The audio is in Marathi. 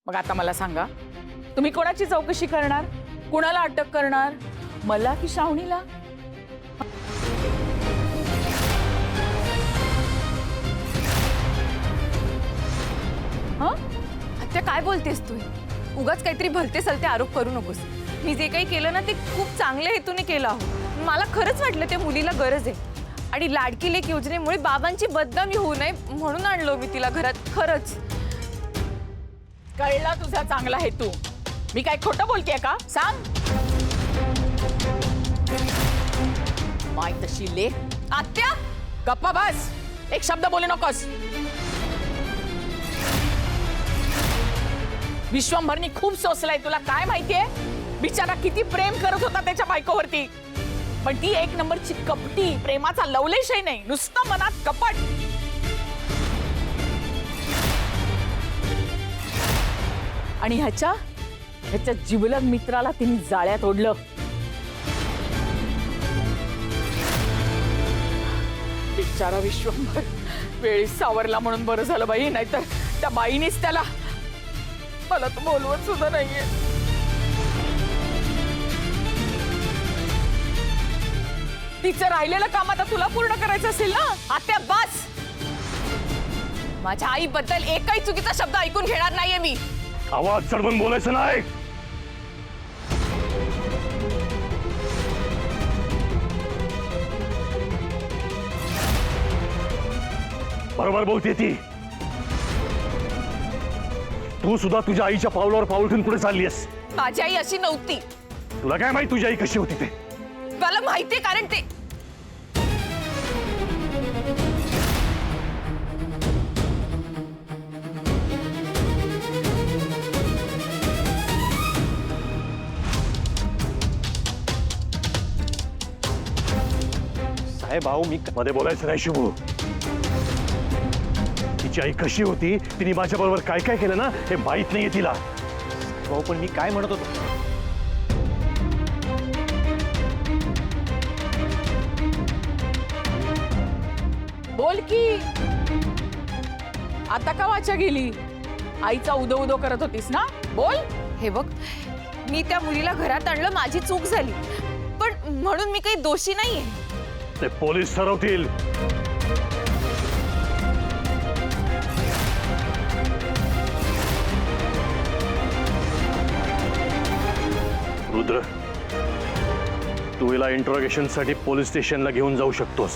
मग आता मला सांगा, तुम्ही कोणाची चौकशी करणार? कुणाला अटक करणार? मला की श्रावणीला? आत्या काय बोलतेस तू? उगाच काहीतरी भलते सलते आरोप करू नकोस. मी जे काही केलं ना ते खूप चांगल्या हेतूने केलं आहो. मला खरंच वाटलं त्या मुलीला गरज आहे आणि लाडकी लेक योजनेमुळे बाबांची बदनामी होऊ नये म्हणून आणलो मी तिला घरात. खरंच कळला तुझा चांगला हेतू. मी काय खोटं बोलतेय का? सांग. माय तशी ले. आत्या गप्पा बस. एक शब्द बोलू नकोस. विश्वंभरनी खूप सोसलाय. तुला काय माहितीये? बिचारा किती प्रेम करत होता त्याच्या बायकोवरती, पण ती एक नंबरची कपटी, प्रेमाचा लवलेशही नाही, नुसतं मनात कपट. आणि ह्याच्या जिवलग मित्राला तिने जाळ्यात ओढलं. बिचारा विश्वंभर वेळी सावरला म्हणून बरं झालं बाई, नाहीतर त्या बाईनीच त्याला. मला तर बोलवत सुद्धा नाहीये. तिचं राहिलेलं काम आता तुला पूर्ण करायचं असेल ना? आत्या बस. माझ्या आईबद्दल एकही चुकीचा शब्द ऐकून घेणार नाहीये मी. आवाज चढवून बोलायचं नाही. बरोबर बोलते ती. तू सुद्धा तुझ्या आईच्या पावलावर पाऊल ठेवून पुढे चाललीस. माझी आई अशी नव्हती. तुला काय माहित तुझी आई कशी होती ते? मला माहितीये, कारण ते साहेब भाऊ मी मध्ये बोलायचं नाही. शुभू, तिची आई कशी होती, तिने माझ्या बरोबर काय काय केलं ना हे माहित नाहीये तिला. भाऊ पण मी काय म्हणत होतो? बोल की. आता का वाचा गेली? आईचा उदो उदो करत होतीस ना? बोल. हे बघ, मी त्या मुलीला घरात आणलं, माझी चूक झाली, पण म्हणून मी काही दोषी नाहीये. ते पोलीस ठरवतील. रुद्र, तू हिला इंट्रोगेशन साठी पोलीस स्टेशनला घेऊन जाऊ शकतोस.